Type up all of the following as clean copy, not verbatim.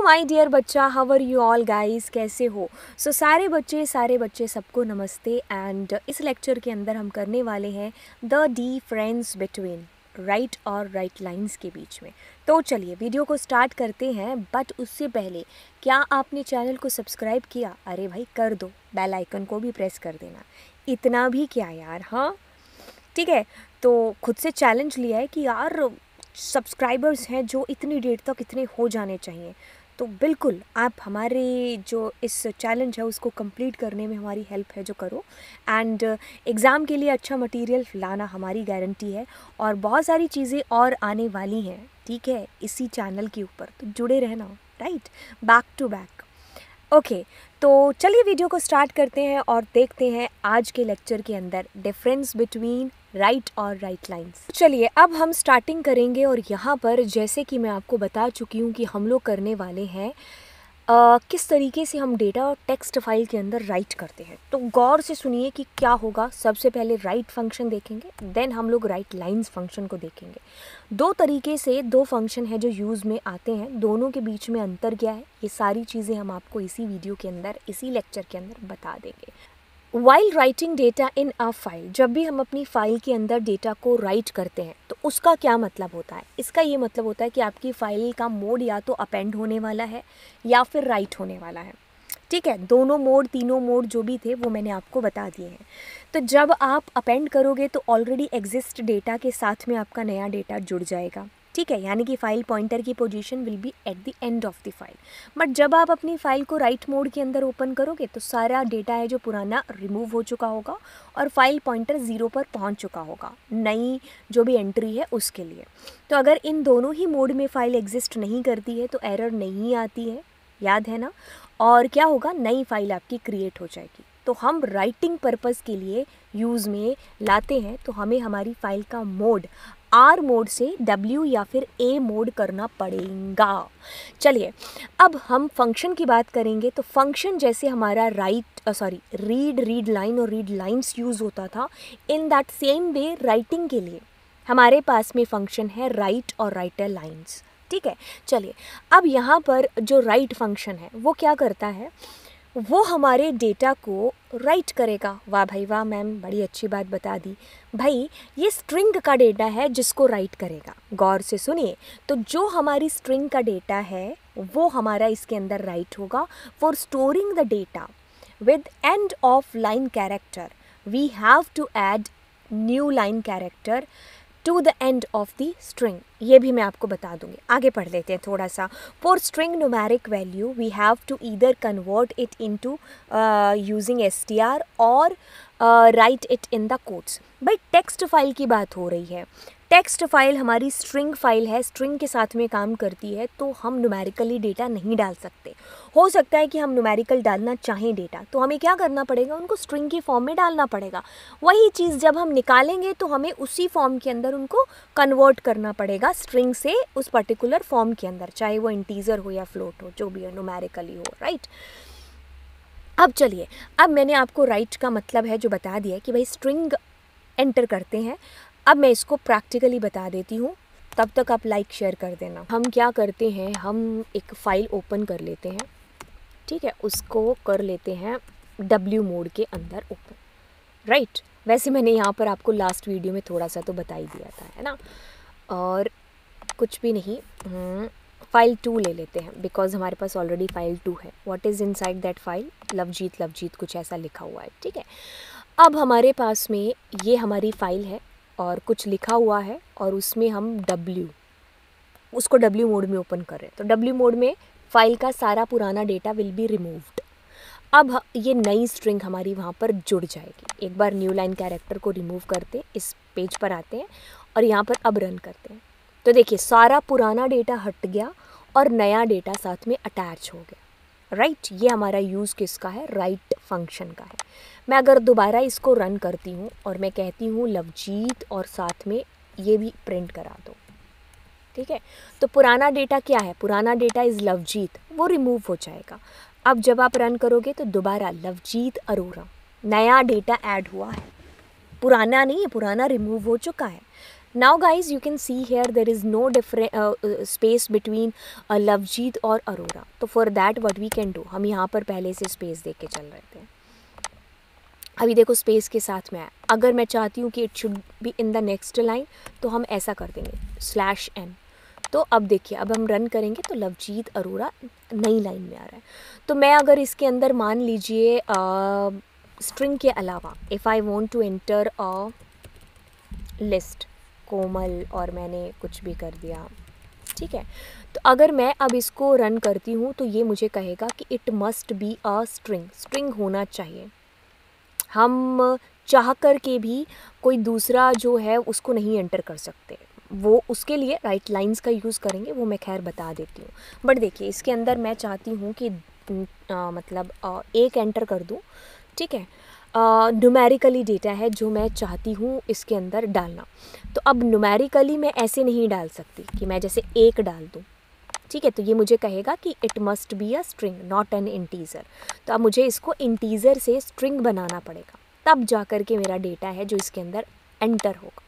My dear बच्चा, how are you all guys, कैसे हो? सारे बच्चे सबको नमस्ते। एंड इस लेक्चर के अंदर हम करने वाले हैं द डिफरेंस बिटवीन राइट और राइट लाइंस के बीच में। तो चलिए वीडियो को स्टार्ट करते हैं। बट उससे पहले क्या आपने चैनल को सब्सक्राइब किया? अरे भाई कर दो, बेल आइकन को भी प्रेस कर देना। इतना भी क्या यार, हाँ ठीक है। तो खुद से चैलेंज लिया है कि यार सब्सक्राइबर्स हैं जो इतनी डेट तक इतने हो जाने चाहिए। तो बिल्कुल आप हमारे जो इस चैलेंज है उसको कंप्लीट करने में हमारी हेल्प है जो करो। एंड एग्ज़ाम के लिए अच्छा मटेरियल लाना हमारी गारंटी है और बहुत सारी चीज़ें और आने वाली हैं, ठीक है, इसी चैनल के ऊपर। तो जुड़े रहना, right, back to back. Okay, तो चलिए वीडियो को स्टार्ट करते हैं और देखते हैं आज के लेक्चर के अंदर डिफरेंस बिटवीन राइट और राइट लाइंस। चलिए अब हम स्टार्टिंग करेंगे और यहाँ पर जैसे कि मैं आपको बता चुकी हूँ कि हम लोग करने वाले हैं किस तरीके से हम डेटा टेक्स्ट फाइल के अंदर राइट करते हैं। तो गौर से सुनिए कि क्या होगा। सबसे पहले राइट फंक्शन देखेंगे, देन हम लोग राइट लाइंस फंक्शन को देखेंगे। दो तरीके से दो फंक्शन है जो यूज़ में आते हैं, दोनों के बीच में अंतर क्या है, ये सारी चीज़ें हम आपको इसी वीडियो के अंदर, इसी लेक्चर के अंदर बता देंगे। While writing data in a file, जब भी हम अपनी फाइल के अंदर डेटा को राइट करते हैं तो उसका क्या मतलब होता है? इसका ये मतलब होता है कि आपकी फाइल का मोड या तो अपेंड होने वाला है या फिर राइट होने वाला है, ठीक है। दोनों मोड, तीनों मोड जो भी थे वो मैंने आपको बता दिए हैं। तो जब आप अपेंड करोगे तो ऑलरेडी एग्जिस्ट डेटा के साथ में आपका नया डेटा जुड़ जाएगा, ठीक है, यानी कि फाइल पॉइंटर की position will be at the end of the file. But जब आप अपनी फाइल को राइट मोड के अंदर ओपन करोगे तो सारा डेटा है जो पुराना रिमूव हो चुका होगा और फाइल पॉइंटर 0 पर पहुंच चुका होगा नई जो भी एंट्री है उसके लिए। तो अगर इन दोनों ही मोड में फाइल एग्जिस्ट नहीं करती है तो एरर नहीं आती है, याद है ना। और क्या होगा, नई फाइल आपकी क्रिएट हो जाएगी। तो हम राइटिंग पर्पज़ के लिए यूज़ में लाते हैं तो हमें हमारी फाइल का मोड आर मोड से W या फिर A मोड करना पड़ेगा। चलिए अब हम फंक्शन की बात करेंगे। तो फंक्शन जैसे हमारा रीड लाइन और रीड लाइंस यूज़ होता था, in that same way writing के लिए हमारे पास में फंक्शन है राइट और राइटर लाइंस, ठीक है। चलिए अब यहाँ पर जो राइट फंक्शन है वो क्या करता है, वो हमारे डेटा को राइट करेगा। वाह भाई वाह मैम, बड़ी अच्छी बात बता दी भाई। ये स्ट्रिंग का डेटा है जिसको राइट करेगा। गौर से सुनिए, तो जो हमारी स्ट्रिंग का डेटा है वो हमारा इसके अंदर राइट होगा। For storing the data with end of line character we have to add new line character to the end of the string. ये भी मैं आपको बता दूंगी, आगे पढ़ लेते हैं थोड़ा सा। For string numeric value we have to either convert it into using str और write it in the quotes. भाई टेक्स्ट फाइल की बात हो रही है, टेक्स्ट फाइल हमारी स्ट्रिंग फाइल है, स्ट्रिंग के साथ में काम करती है, तो हम न्यूमेरिकली डेटा नहीं डाल सकते। हो सकता है कि हम न्यूमेरिकल डालना चाहें डेटा, तो हमें क्या करना पड़ेगा, उनको स्ट्रिंग की फॉर्म में डालना पड़ेगा। वही चीज़ जब हम निकालेंगे तो हमें उसी फॉर्म के अंदर उनको कन्वर्ट करना पड़ेगा, स्ट्रिंग से उस पर्टिकुलर फॉर्म के अंदर, चाहे वो इंटीजर हो या फ्लोट हो, जो भी हो, न्यूमेरिकली हो, राइट। अब चलिए, अब मैंने आपको राइट का मतलब है जो बता दिया कि भाई स्ट्रिंग एंटर करते हैं। अब मैं इसको प्रैक्टिकली बता देती हूँ, तब तक आप लाइक शेयर कर देना। हम क्या करते हैं, हम एक फ़ाइल ओपन कर लेते हैं, ठीक है, उसको कर लेते हैं W मोड के अंदर ओपन, राइट। वैसे मैंने यहाँ पर आपको लास्ट वीडियो में थोड़ा सा तो बता ही दिया था, है ना। और कुछ भी नहीं, फाइल 2 ले लेते हैं बिकॉज हमारे पास ऑलरेडी फाइल 2 है। What is inside that file, Lovejeet कुछ ऐसा लिखा हुआ है, ठीक है। अब हमारे पास में ये हमारी फाइल है और कुछ लिखा हुआ है और उसमें हम उसको W मोड में ओपन कर रहे हैं। तो W मोड में फाइल का सारा पुराना डेटा विल बी रिमूव्ड। अब ये नई स्ट्रिंग हमारी वहाँ पर जुड़ जाएगी। एक बार न्यू लाइन कैरेक्टर को रिमूव करते हैं, इस पेज पर आते हैं और यहाँ पर अब रन करते हैं। तो देखिए सारा पुराना डेटा हट गया और नया डेटा साथ में अटैच हो गया, राइट। ये हमारा यूज़ किसका है, राइट फंक्शन का है। मैं अगर दोबारा इसको रन करती हूँ और मैं कहती हूँ लवजीत और साथ में ये भी प्रिंट करा दो, ठीक है, तो पुराना डेटा क्या है, पुराना डेटा इज़ लवजीत, वो रिमूव हो जाएगा। अब जब आप रन करोगे तो दोबारा लवजीत अरोरा, नया डेटा ऐड हुआ है, पुराना नहीं है, पुराना रिमूव हो चुका है, Now guys, you can see here there is no different space between Lovejeet और अरोरा. तो for that what we can do, हम यहाँ पर पहले से space देख के चल रहे थे. अभी देखो स्पेस के साथ में है. अगर मैं चाहती हूँ कि it should be in the next line तो हम ऐसा कर देंगे /n. तो अब देखिए, अब हम रन करेंगे तो लवजीत अरोरा नई लाइन में आ रहा है. तो मैं अगर इसके अंदर मान लीजिए स्ट्रिंग के अलावा if I want to enter a list Komal और मैंने कुछ भी कर दिया, ठीक है. तो अगर मैं अब इसको रन करती हूँ तो ये मुझे कहेगा कि it must be a string होना चाहिए. हम चाह कर के भी कोई दूसरा जो है उसको नहीं एंटर कर सकते. वो उसके लिए राइट लाइंस का यूज़ करेंगे, वो मैं खैर बता देती हूँ. बट देखिए इसके अंदर मैं चाहती हूँ कि मतलब एक एंटर कर दूँ, ठीक है. न्यूमेरिकली डेटा है जो मैं चाहती हूँ इसके अंदर डालना. तो अब न्यूमेरिकली मैं ऐसे नहीं डाल सकती कि मैं जैसे एक डाल दूँ, ठीक है. तो ये मुझे कहेगा कि it must be a string not an integer. तो अब मुझे इसको इंटीज़र से स्ट्रिंग बनाना पड़ेगा, तब जा कर के मेरा डेटा है जो इसके अंदर एंटर होगा,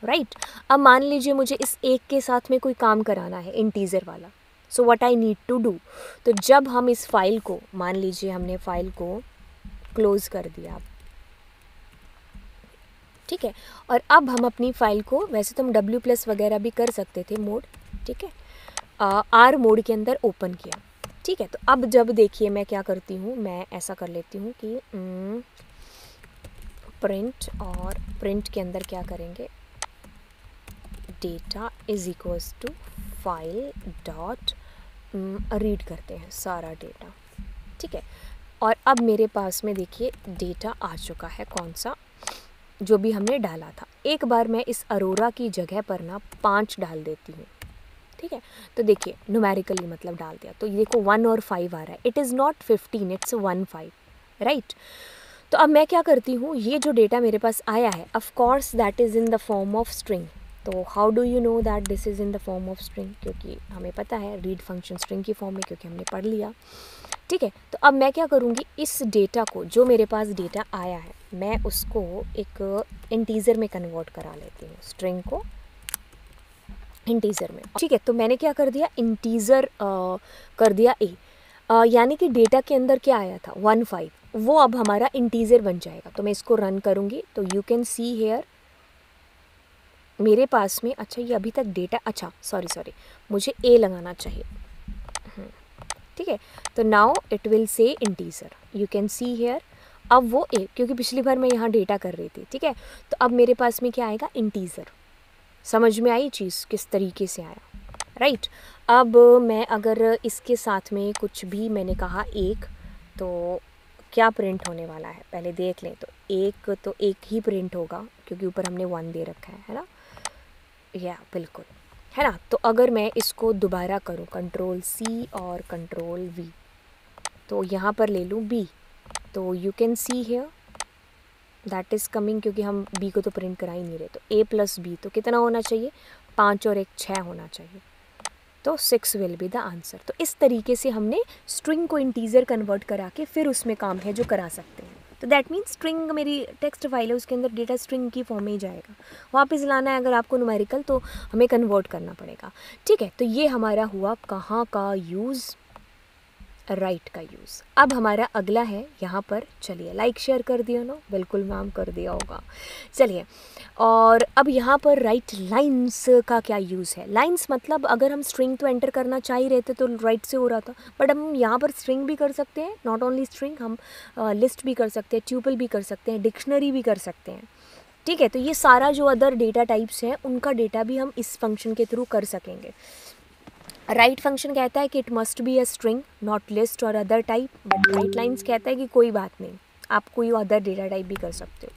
राइट. अब मान लीजिए मुझे इस एक के साथ में कोई काम कराना है इंटीज़र वाला. So what I need to do, तो जब हम इस फाइल को, मान लीजिए हमने फाइल को क्लोज़ कर दिया, ठीक है. और अब हम अपनी फ़ाइल को, वैसे तो हम W+ वगैरह भी कर सकते थे मोड, ठीक है, R मोड के अंदर ओपन किया, ठीक है. तो अब जब देखिए मैं क्या करती हूँ, मैं ऐसा कर लेती हूँ कि प्रिंट, और प्रिंट के अंदर क्या करेंगे, data is equals to file dot read करते हैं सारा डेटा, ठीक है. और अब मेरे पास में देखिए डेटा आ चुका है, कौन सा, जो भी हमने डाला था. एक बार मैं इस अरोरा की जगह पर ना 5 डाल देती हूँ, ठीक है. तो देखिए न्यूमेरिकली मतलब डाल दिया, तो ये देखो 1 और 5 आ रहा है. It is not 15, it's 1 5, right. तो अब मैं क्या करती हूँ, ये जो डेटा मेरे पास आया है, of course that is in the form of string. तो how do you know that this is in the form of string, क्योंकि हमें पता है रीड फंक्शन स्ट्रिंग की फॉर्म में, क्योंकि हमने पढ़ लिया, ठीक है. तो अब मैं क्या करूँगी, इस डेटा को, जो मेरे पास डेटा आया है, मैं उसको एक इंटीज़र में कन्वर्ट करा लेती हूँ, स्ट्रिंग को इंटीज़र में, ठीक है. तो मैंने क्या कर दिया, इंटीज़र कर दिया ए, यानी कि डेटा के अंदर क्या आया था 1 5, वो अब हमारा इंटीज़र बन जाएगा. तो मैं इसको रन करूँगी तो यू कैन सी हेयर मेरे पास में, अच्छा ये अभी तक डेटा, अच्छा सॉरी मुझे ए लगाना चाहिए, ठीक है. तो now it will say integer, you can see here. अब वो ए, क्योंकि पिछली बार मैं यहाँ डेटा कर रही थी, ठीक है. तो अब मेरे पास में क्या आएगा, इंटीज़र. समझ में आई चीज़ किस तरीके से आया, राइट. अब मैं अगर इसके साथ में कुछ भी, मैंने कहा एक, तो क्या प्रिंट होने वाला है पहले देख लें. तो एक ही प्रिंट होगा, क्योंकि ऊपर हमने 1 दे रखा है ना, या बिल्कुल, है ना. तो अगर मैं इसको दोबारा करूँ, Ctrl+C और Ctrl+V, तो यहाँ पर ले लूँ B, तो you can see here that is coming, क्योंकि हम B को तो प्रिंट करा ही नहीं रहे. तो A+B तो कितना होना चाहिए, 5 और 1 6 होना चाहिए. तो 6 विल बी द आंसर. तो इस तरीके से हमने स्ट्रिंग को इंटीज़र कन्वर्ट करा के फिर उसमें काम है जो करा सकते हैं. तो दैट मीन्स स्ट्रिंग मेरी टेक्स्ट फाइल है, उसके अंदर डेटा स्ट्रिंग की फॉर्म में ही जाएगा. वापस लाना है अगर आपको न्यूमेरिकल, तो हमें कन्वर्ट करना पड़ेगा, ठीक है. तो ये हमारा हुआ कहाँ का यूज़, राइट का यूज़. अब हमारा अगला है यहाँ पर, चलिए लाइक शेयर कर दिया ना, बिल्कुल मैम कर दिया होगा. चलिए, और अब यहाँ पर राइट लाइंस का क्या यूज़ है. लाइंस मतलब अगर हम स्ट्रिंग तो एंटर करना चाह ही रहे थे तो राइट से हो रहा था, बट हम यहाँ पर स्ट्रिंग भी कर सकते हैं, नॉट ओनली स्ट्रिंग, हम लिस्ट भी कर सकते हैं, ट्यूपल भी कर सकते हैं, डिक्शनरी भी कर सकते हैं, ठीक है. तो ये सारा जो अदर डेटा टाइप्स हैं उनका डेटा भी हम इस फंक्शन के थ्रू कर सकेंगे. राइट फंक्शन कहता है कि it must be a string not list और other type, but write lines कहता है कि कोई बात नहीं, आप कोई अदर डेटा टाइप भी कर सकते हो.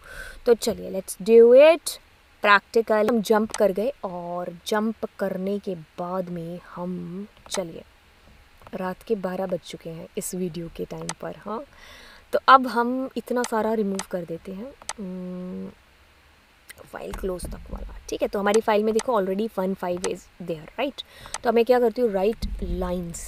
तो चलिए लेट्स डू इट प्रैक्टिकल. हम जंप कर गए, और जंप करने के बाद में हम, चलिए रात के 12 बज चुके हैं इस वीडियो के टाइम पर, हाँ. तो अब हम इतना सारा रिमूव कर देते हैं, फाइल क्लोज तक वाला, ठीक है. तो हमारी फाइल में देखो ऑलरेडी 1 5 इज़ देयर, राइट. तो मैं क्या करती हूँ, राइट लाइंस,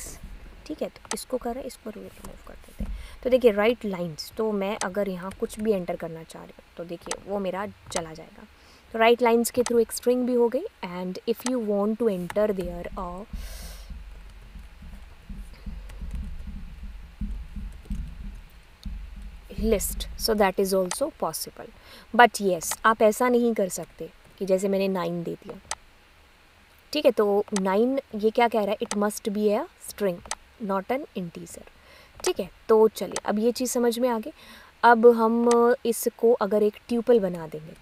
ठीक है. तो इसको कर रहे हैं, इसको रिमूव कर देते हैं. तो देखिए राइट लाइंस, तो मैं अगर यहाँ कुछ भी एंटर करना चाह रही हूँ तो देखिए वो मेरा चला जाएगा. राइट लाइन्स के थ्रू एक स्ट्रिंग भी हो गई, and if you want to enter their list, so that is also possible. But yes, आप ऐसा नहीं कर सकते कि जैसे मैंने 9 दे दिया, ठीक है, तो 9 ये क्या कह रहा है, it must be a string not an integer, ठीक है। तो चलिए अब ये चीज़ समझ में आ गई। अब हम इसको अगर एक ट्यूपल बना देंगे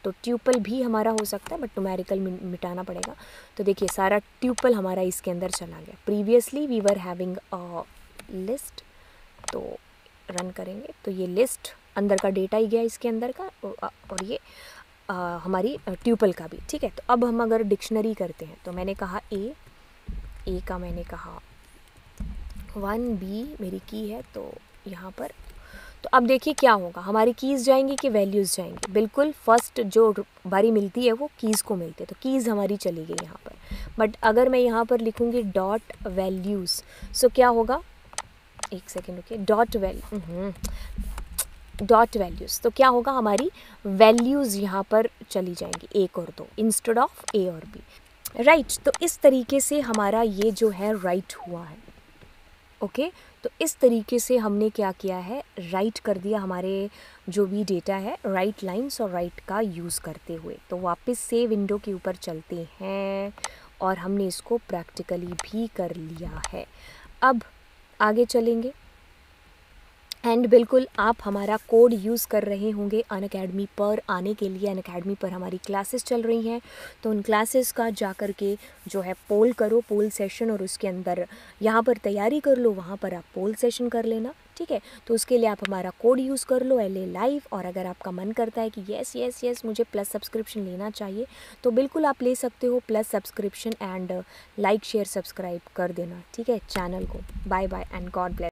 तो ट्यूपल भी हमारा हो सकता है, बट न्यूमेरिकल मिटाना पड़ेगा। तो देखिए सारा ट्यूपल हमारा इसके अंदर चला गया। Previously we were having a list, तो रन करेंगे तो ये लिस्ट अंदर का डेटा ही गया इसके अंदर का, और ये हमारी ट्यूपल का भी, ठीक है। तो अब हम अगर डिक्शनरी करते हैं, तो मैंने कहा ए का मैंने कहा 1, बी मेरी की है, तो यहाँ पर तो अब देखिए क्या होगा, हमारी कीज़ जाएंगी कि वैल्यूज़ जाएंगी। बिल्कुल फर्स्ट जो बारी मिलती है वो कीज़ को मिलती है, तो कीज़ हमारी चली गई यहाँ पर। बट अगर मैं यहाँ पर लिखूँगी डॉट वैल्यूज़, सो क्या होगा, एक सेकेंड रुकिए, डॉट वैल्यूज़, तो क्या होगा, हमारी वैल्यूज़ यहाँ पर चली जाएंगी 1 और 2 इंस्टेड ऑफ ए और बी, राइट। तो इस तरीके से हमारा ये जो है राइट हुआ है, ओके। तो इस तरीके से हमने क्या किया है, राइट कर दिया हमारे जो भी डेटा है, राइट लाइन्स और राइट का यूज़ करते हुए। तो वापस से विंडो के ऊपर चलते हैं और हमने इसको प्रैक्टिकली भी कर लिया है। अब आगे चलेंगे, एंड बिल्कुल आप हमारा कोड यूज़ कर रहे होंगे अनअकैडमी पर आने के लिए। अनअकैडमी पर हमारी क्लासेस चल रही हैं, तो उन क्लासेस का जा कर के जो है पोल करो, पोल सेशन, और उसके अंदर यहाँ पर तैयारी कर लो, वहाँ पर आप पोल सेशन कर लेना, ठीक है। तो उसके लिए आप हमारा कोड यूज़ कर लो LA लाइव। और अगर आपका मन करता है कि येस येस येस मुझे प्लस सब्सक्रिप्शन लेना चाहिए, तो बिल्कुल आप ले सकते हो plus subscription, and like share subscribe कर देना, ठीक है, चैनल को। Bye bye and God bless.